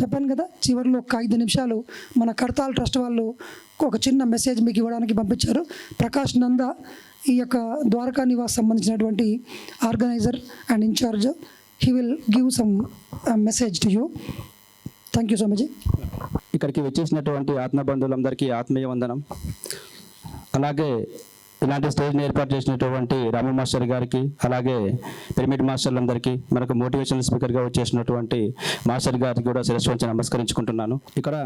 చెప్పాను కదా, చివరిలో ఒక 5 నిమిషాలు మన కడతాల్ ట్రస్ట్ వాళ్ళు ఒక చిన్న మెసేజ్ మీకు ఇవ్వడానికి పంపించారు. ప్రకాష్ నంద ఈ యొక్క ద్వారకా నివాస్ సంబంధించినటువంటి organiser and incharge, he will give some message to you. Thank you so much. ఇక్కడికి వచ్చేసినటువంటి ఆత్మబంధువులందరికీ ఆత్మీయ వందనం. అలాగే ఇలాంటి స్టేజ్ని ఏర్పాటు చేసినటువంటి రాము మాస్టర్ గారికి, అలాగే పిరమిడ్ మాస్టర్లందరికీ, మనకు మోటివేషనల్ స్పీకర్గా వచ్చేసినటువంటి మాస్టర్ గారికి కూడా శిరస్సు వంచి నమస్కరించుకుంటున్నాను. ఇక్కడ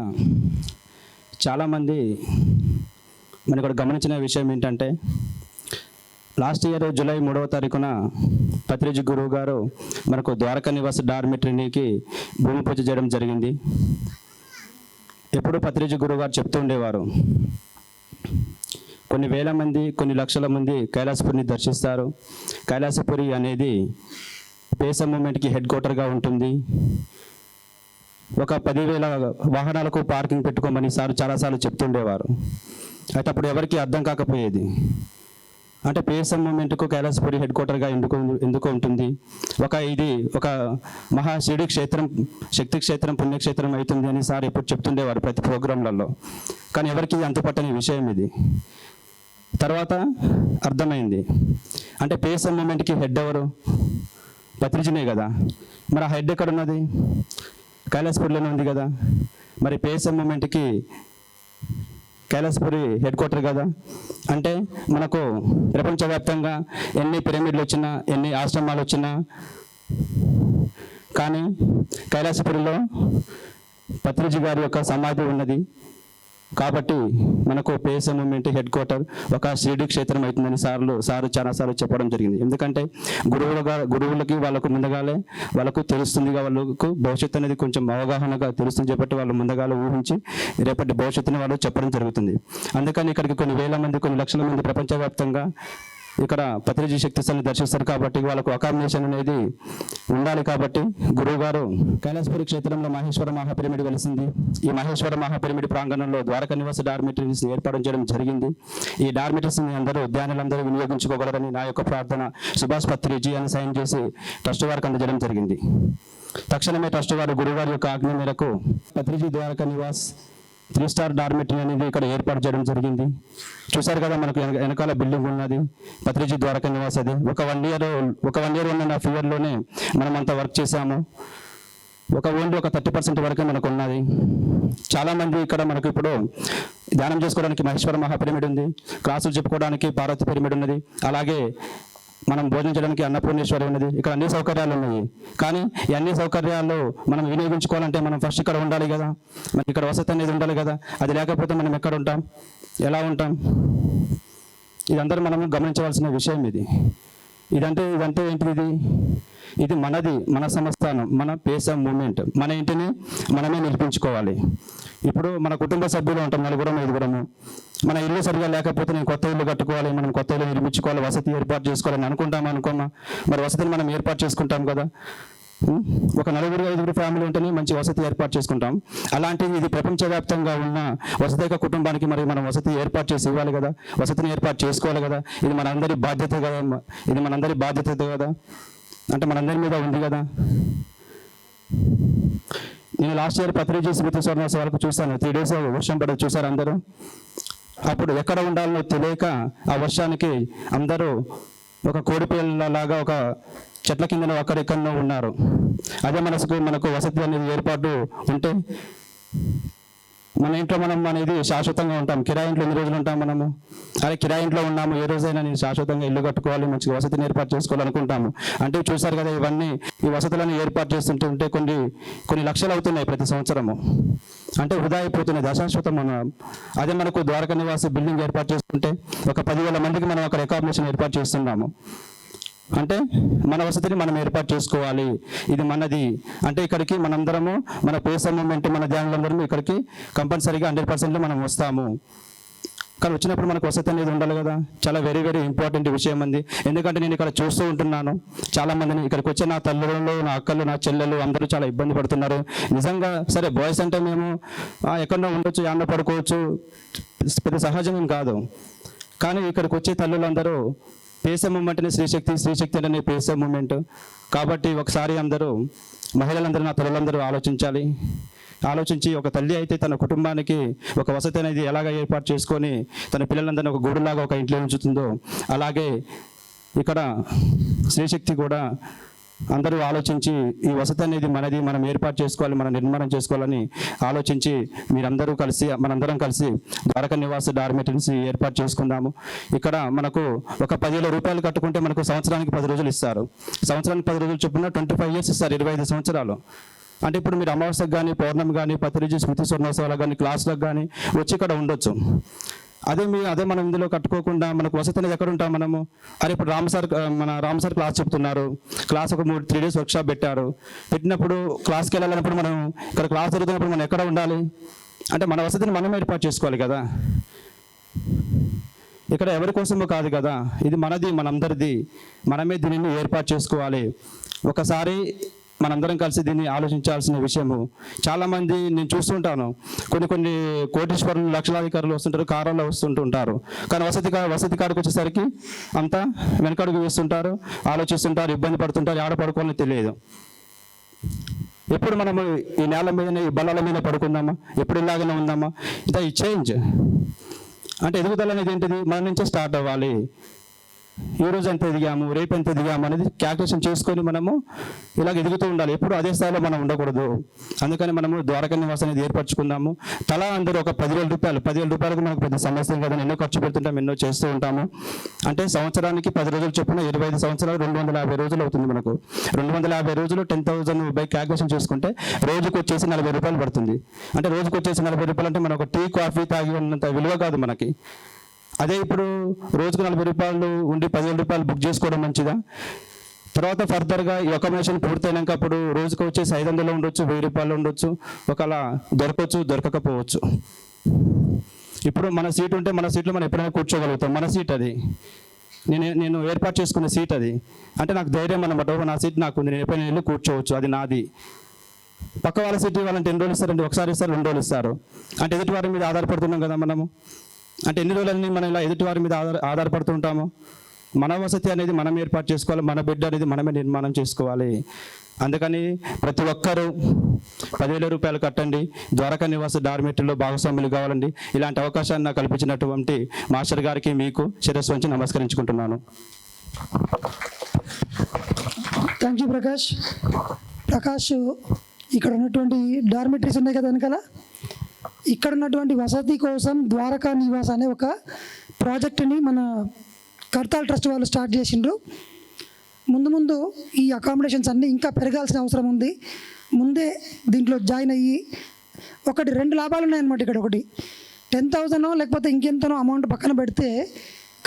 చాలామంది మనం ఇక్కడ గమనించిన విషయం ఏంటంటే, లాస్ట్ ఇయర్ జూలై 3వ తారీఖున పత్రిజీ గురువు గారు మనకు ద్వారకా నివాస్ డార్మిటరీకి భూమి పూజ చేయడం జరిగింది. ఎప్పుడు పత్రిజీ గురువు గారు చెప్తూ ఉండేవారు, కొన్ని వేల మంది, కొన్ని లక్షల మంది కైలాసపురిని దర్శిస్తారు. కైలాసపురి అనేది పేస మూమెంట్కి హెడ్ క్వార్టర్గా ఉంటుంది. ఒక 10,000 వాహనాలకు పార్కింగ్ పెట్టుకోమని చాలాసార్లు చెప్తుండేవారు. అయితే అప్పుడు ఎవరికి అర్థం కాకపోయేది. అంటే పేస మూమెంట్కు కైలాసపురి హెడ్ క్వార్టర్గా ఎందుకు ఉంటుంది, ఇది ఒక మహాశివుడి క్షేత్రం, శక్తి క్షేత్రం, పుణ్యక్షేత్రం అవుతుంది అని సార్ ఎప్పుడు చెప్తుండేవారు ప్రతి ప్రోగ్రాంలలో. కానీ ఎవరికి అంతుపట్టని విషయం ఇది. తర్వాత అర్థమైంది, అంటే పేస మూమెంట్కి హెడ్ ఎవరు? పత్రిజీనే కదా. మరి ఆ హెడ్ ఎక్కడ ఉన్నది? కైలాసపురిలోనే ఉంది కదా. మరి పేస మూమెంట్కి కైలాసపురి హెడ్ క్వార్టర్ కదా. అంటే మనకు ప్రపంచవ్యాప్తంగా ఎన్ని పిరమిడ్లు వచ్చినా, ఎన్ని ఆశ్రమాలు వచ్చినా, కానీ కైలాసపురిలో పత్రిజీ గారి యొక్క సమాధి ఉన్నది. కాబట్టి మనకు పేస మూమెంట్ హెడ్ క్వార్టర్ ఒక షిరిడి క్షేత్రం అవుతుందని సారు చాలాసార్లు చెప్పడం జరిగింది. ఎందుకంటే గురువులకి వాళ్ళకు ముందుగాలే వాళ్ళకు తెలుస్తుందిగా, వాళ్ళకు భవిష్యత్తు అనేది కొంచెం అవగాహనగా తెలుస్తుంది చెప్పి వాళ్ళు ముందుగాలే ఊహించి రేపటి భవిష్యత్తుని వాళ్ళు చెప్పడం జరుగుతుంది. అందుకని ఇక్కడికి కొన్ని వేల మంది, కొన్ని లక్షల మంది ప్రపంచవ్యాప్తంగా ఇక్కడ పత్రిజీ శక్తి స్థలాన్ని దర్శిస్తారు. కాబట్టి వాళ్ళకు అకామిడేషన్ అనేది ఉండాలి. కాబట్టి గురువు గారు కైలాసపురి క్షేత్రంలో మహేశ్వర మహాపిరమిడ్ వెలిసింది. ఈ మహేశ్వర మహాపిరమిడ్ ప్రాంగణంలో ద్వారకా నివాస డార్మిటరీస్ ఏర్పాటు చేయడం జరిగింది. ఈ డార్మిటరీస్ని ధ్యానులందరూ వినియోగించుకోగలరని నా యొక్క ప్రార్థన. సుభాష్ పత్రిజీ అని సైన్ చేసి ట్రస్ట్ వారికి అందజేయడం జరిగింది. తక్షణమే ట్రస్ట్ వారు గురువుగారి యొక్క ఆజ్ఞ మేరకు పత్రిజీ ద్వారకా నివాస్ 3 స్టార్ డార్మిటరీ అనేది ఇక్కడ ఏర్పాటు చేయడం జరిగింది. చూసారు కదా, మనకు వెనకాల బిల్డింగ్ ఉన్నది పత్రిజీ ద్వారకా నివాస్. అది ఒక 1 ఇయర్ 1.5 ఇయర్లోనే మనం అంత వర్క్ చేసాము. ఓన్లీ ఒక 30% వరకే మనకు ఉన్నది. చాలామంది ఇక్కడ మనకు ఇప్పుడు ధ్యానం చేసుకోవడానికి మహేశ్వర మహాపిరమిడ్ ఉంది, క్లాసులు చెప్పుకోవడానికి పార్వతి పిరమిడ్ ఉన్నది, అలాగే మనం భోజనం చేయడానికి అన్నపూర్ణేశ్వరి ఉన్నది. ఇక్కడ అన్ని సౌకర్యాలు ఉన్నాయి. కానీ ఈ అన్ని సౌకర్యాలు మనం వినియోగించుకోవాలంటే మనం ఫస్ట్ ఇక్కడ ఉండాలి కదా. మనకి ఇక్కడ వసతి అనేది ఉండాలి కదా. అది లేకపోతే మనం ఎక్కడ ఉంటాం, ఎలా ఉంటాం? ఇదందరూ మనం గమనించవలసిన విషయం. ఇదంటే ఏంటిది? ఇది మనది, మన సంస్థానం, మన పేస మూమెంట్. మన ఇంటిని మనమే నిలిపించుకోవాలి. ఇప్పుడు మన కుటుంబ సభ్యులు ఉంటాం, 4-5. మన ఇల్లు సరిగా లేకపోతే నేను కొత్త ఇల్లు కట్టుకోవాలి, మనం కొత్త ఇల్లు నిర్మించుకోవాలి, వసతి ఏర్పాటు చేసుకోవాలని అనుకోమా? మరి వసతిని మనం ఏర్పాటు చేసుకుంటాం కదా. ఒక 4-5 ఫ్యామిలీ ఉంటేనే మంచి వసతి ఏర్పాటు చేసుకుంటాం. అలాంటిది ఇది ప్రపంచవ్యాప్తంగా ఉన్న వసతిక కుటుంబానికి మరి మనం వసతి ఏర్పాటు చేసి ఇవ్వాలి కదా, వసతిని ఏర్పాటు చేసుకోవాలి కదా. ఇది మనందరి బాధ్యత కదా. అంటే మనందరి మీద ఉంది కదా. నేను లాస్ట్ ఇయర్ పత్రిజీ స్మృతి స్వర్ణోత్సవాలకు చూశాను. 3 days వర్షం పడదు, చూశారు అందరూ. అప్పుడు ఎక్కడ ఉండాలనో తెలియక ఆ వర్షానికి అందరూ ఒక కోడిపిల్లలాగా ఒక చెట్ల కింద అక్కడెక్కడో ఉన్నారు. అదే మనకు వసతి అనేది ఏర్పాటు ఉంటే మన ఇంట్లో మనం అనేది శాశ్వతంగా ఉంటాం. కిరాయి ఇంట్లో ఎన్ని రోజులు ఉంటాం మనము? అదే కిరాయి ఇంట్లో ఉన్నాము, ఏ రోజైనా నేను శాశ్వతంగా ఇల్లు కట్టుకోవాలి, మంచిగా వసతిని ఏర్పాటు చేసుకోవాలనుకుంటాము. అంటే చూసారు కదా, ఈ వసతులను ఏర్పాటు చేస్తుంటే కొన్ని లక్షలు అవుతున్నాయి ప్రతి సంవత్సరము. అంటే వృధా అయిపోతున్నది, అశాశ్వతం. అదే మనకు ద్వారకా నివాసి బిల్డింగ్ ఏర్పాటు చేసుకుంటే ఒక 10,000 మందికి మనం అక్కడ అకామిడేషన్ ఏర్పాటు చేస్తున్నాము. అంటే మన వసతిని మనం ఏర్పాటు చేసుకోవాలి. ఇది మనది. అంటే ఇక్కడికి మనందరము మన పేస మూమెంట్, మన ధ్యానులందరము ఇక్కడికి కంపల్సరీగా 100% మనం వస్తాము. కానీ వచ్చినప్పుడు మనకు వసతి అనేది ఉండాలి కదా. చాలా వెరీ ఇంపార్టెంట్ విషయం అంది. ఎందుకంటే నేను ఇక్కడ చూస్తూ ఉంటున్నాను చాలామందిని. ఇక్కడికి వచ్చే నా తల్లులు, నా అక్కలు, నా చెల్లెలు అందరూ చాలా ఇబ్బంది పడుతున్నారు. నిజంగా సరే, బాయ్స్ అంటే మేము ఎక్కడో ఉండొచ్చు, యాన్న పడుకోవచ్చు, పెద్ద సహజం కాదు. కానీ ఇక్కడికి వచ్చే తల్లులందరూ పేస మూమెంట్ని శ్రీశక్తి అంటే పేస మూమెంట్. కాబట్టి ఒకసారి అందరూ మహిళలందరూ, నా తల్లులందరూ ఆలోచించాలి. ఆలోచించి ఒక తల్లి అయితే తన కుటుంబానికి ఒక వసతి అనేది ఎలాగ ఏర్పాటు చేసుకొని తన పిల్లలందరినీ ఒక గూడులాగా ఒక ఇంట్లో ఉంచుతుందో, అలాగే ఇక్కడ శ్రీశక్తి కూడా అందరూ ఆలోచించి ఈ వసతి అనేది మనది, మనం ఏర్పాటు చేసుకోవాలి, మనం నిర్మాణం చేసుకోవాలని ఆలోచించి మనందరం కలిసి ద్వారకా నివాస డార్మెటరీస్ ఏర్పాటు చేసుకుందాము. ఇక్కడ మనకు ఒక 10,000 రూపాయలు కట్టుకుంటే మనకు సంవత్సరానికి 10 రోజులు ఇస్తారు. సంవత్సరానికి 10 రోజులు చొప్పున 25 ఇయర్స్ ఇస్తారు, 25 సంవత్సరాలు. అంటే ఇప్పుడు మీరు అమావాస్యకు కానీ, పౌర్ణమి కానీ, పత్రిజీ స్మృతి స్వర్ణోత్సవాలకు కానీ, క్లాసులకు కానీ వచ్చి ఇక్కడ ఉండొచ్చు. అదే మనం ఇందులో కట్టుకోకుండా మనకు వసతి అనేది ఎక్కడ ఉంటాం మనము? అరే ఇప్పుడు రామ్ సార్ క్లాస్ చెప్తున్నారు, క్లాస్ ఒక 3 డేస్ వర్క్షాప్ పెట్టినప్పుడు క్లాస్కి వెళ్ళాలన్నప్పుడు మనం ఇక్కడ క్లాస్ జరుగుతున్నప్పుడు మనం ఎక్కడ ఉండాలి? అంటే మన వసతిని మనం ఏర్పాటు చేసుకోవాలి కదా. ఇక్కడ ఎవరి కోసమో కాదు కదా, ఇది మనది, మనందరిది, మనమే దీనిని ఏర్పాటు చేసుకోవాలి. ఒకసారి మనందరం కలిసి దీన్ని ఆలోచించాల్సిన విషయము. చాలామంది నేను చూస్తుంటాను, కొన్ని కోటీశ్వరులు, లక్షలాధికారులు వస్తుంటారు, కారులో వస్తుంటుంటారు, కానీ వసతి కాడికి వచ్చేసరికి అంతా వెనకడుగు వేస్తుంటారు, ఆలోచిస్తుంటారు, ఇబ్బంది పడుతుంటారు, ఆడ పడుకోవాలని తెలియదు. ఎప్పుడు మనము ఈ నేల మీదనే, ఈ బల్లల మీద పడుకుందామా? ఎప్పుడు ఇలాగనే ఉందామా? ఇది ఈ చేంజ్ అంటే ఎదుగుదల అనేది ఏంటిది? మన నుంచే స్టార్ట్ అవ్వాలి. ఈ రోజు ఎంత ఎదిగాము, రేపు ఎంత ఎదిగాము అనేది క్యాల్కులేషన్ చేసుకొని మనము ఇలాగ ఎదుగుతూ ఉండాలి. ఎప్పుడు అదే స్థాయిలో మనం ఉండకూడదు. అందుకని మనము ద్వారకా నివాసం అనేది ఏర్పరచుకుందాము. తలా అందరూ ఒక 10,000 రూపాయలకు మనకు పెద్ద సమస్య కదా, ఎన్నో ఖర్చు పెడుతుంటాం, ఎన్నో చేస్తూ ఉంటాము. అంటే సంవత్సరానికి 10 రోజులు చొప్పున 25 సంవత్సరాలు 250 రోజులు అవుతుంది మనకు. 250 రోజులు 10,000 బై క్యాల్కులేషన్ చేసుకుంటే రోజుకు వచ్చేసి 40 రూపాయలు పడుతుంది. అంటే రోజుకు వచ్చేసి 40 రూపాయలు అంటే మనం ఒక టీ కాఫీ తాగి ఉన్నంత విలువ కాదు మనకి. అదే ఇప్పుడు రోజుకు 40 రూపాయలు ఉండి 10,000 రూపాయలు బుక్ చేసుకోవడం మంచిదా? తర్వాత ఫర్దర్గా ఈ అకామిడేషన్ పూర్తయినాక అప్పుడు రోజుకు వచ్చేసి 500 ఉండొచ్చు, 1000 రూపాయలు ఉండొచ్చు, ఒకలా దొరకవచ్చు, దొరకకపోవచ్చు. ఇప్పుడు మన సీట్ ఉంటే మన సీట్లో మనం ఎప్పుడైనా కూర్చోగలుగుతాం. మన సీట్ అది, నేను ఏర్పాటు చేసుకున్న సీట్ అది. అంటే నాకు ధైర్యం అన్నమాట, నా సీట్ నాకు ఉంది, నేను ఎప్పుడైనా వెళ్ళి కూర్చోవచ్చు, అది నాది. పక్క వాళ్ళ సీట్ ఇవ్వాలంటే ఎన్ని రోజులు ఇస్తారండి? ఒకసారి ఇస్తారు, 2 రోజులు ఇస్తారు. అంటే ఎదుటి వారి మీద ఆధారపడుతున్నాం కదా మనము. అంటే ఎన్ని రోజులన్నీ మనం ఇలా ఎదుటి వారి మీద ఆధారపడుతూ ఉంటాము? మన వసతి అనేది మనం ఏర్పాటు చేసుకోవాలి, మన బిడ్డ అనేది మనమే నిర్మాణం చేసుకోవాలి. అందుకని ప్రతి ఒక్కరూ 10,000 రూపాయలు కట్టండి, ద్వారకా నివాస డార్మెటరీలో భాగస్వాములు కావాలండి. ఇలాంటి అవకాశాన్ని నాకు కల్పించినటువంటి మాస్టర్ గారికి మీకు శిరస్సు వంచి నమస్కరించుకుంటున్నాను. Thank you Prakash. ఇక్కడ ఉన్నటువంటి డార్మెటరీస్ ఉన్నాయి కదా వెనకాల, ఇక్కడ ఉన్నటువంటి వసతి కోసం ద్వారకా నివాస్ అనే ఒక ప్రాజెక్టుని మన కర్తాల్ ట్రస్ట్ వాళ్ళు స్టార్ట్ చేసిండ్రు. ముందు ఈ అకామిడేషన్స్ అన్నీ ఇంకా పెరగాల్సిన అవసరం ఉంది. ముందే దీంట్లో జాయిన్ అయ్యి 2 లాభాలు ఉన్నాయన్నమాట. ఇక్కడ ఒకటి 10,000 లేకపోతే ఇంకెంతనో అమౌంట్ పక్కన పెడితే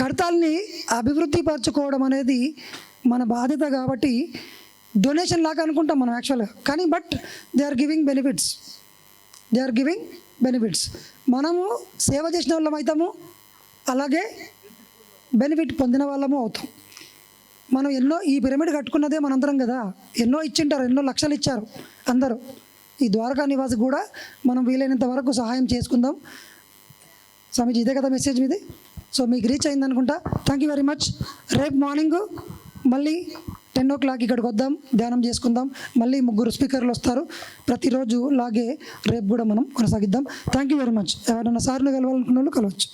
కర్తాల్ని అభివృద్ధి పరచుకోవడం అనేది మన బాధ్యత. కాబట్టి డొనేషన్ లాగా అనుకుంటాం మనం యాక్చువల్గా, కానీ but they are giving benefits. మనము సేవ చేసిన వాళ్ళం అవుతాము, అలాగే బెనిఫిట్ పొందిన వాళ్ళము అవుతాం. మనం ఈ పిరమిడ్ కట్టుకున్నదే మనందరం కదా, ఎన్నో ఇచ్చింటారు, ఎన్నో లక్షలు ఇచ్చారు అందరూ. ఈ ద్వారకా నివాస్ కూడా మనం వీలైనంత వరకు సహాయం చేసుకుందాం. స్వామీజీ ఇదే కదా మెసేజ్ మీది. సో మీకు రీచ్ అయింది అనుకుంటా. Thank you very much. రేపు మార్నింగ్ మళ్ళీ 10 o'clock ఇక్కడికి వద్దాం, ధ్యానం చేసుకుందాం. మళ్ళీ 3 స్పీకర్లు వస్తారు. ప్రతిరోజు లాగే రేపు కూడా మనం కొనసాగిద్దాం. Thank you very much. ఎవరైనా సార్లు కలవాలనుకున్న వాళ్ళు కలవచ్చు.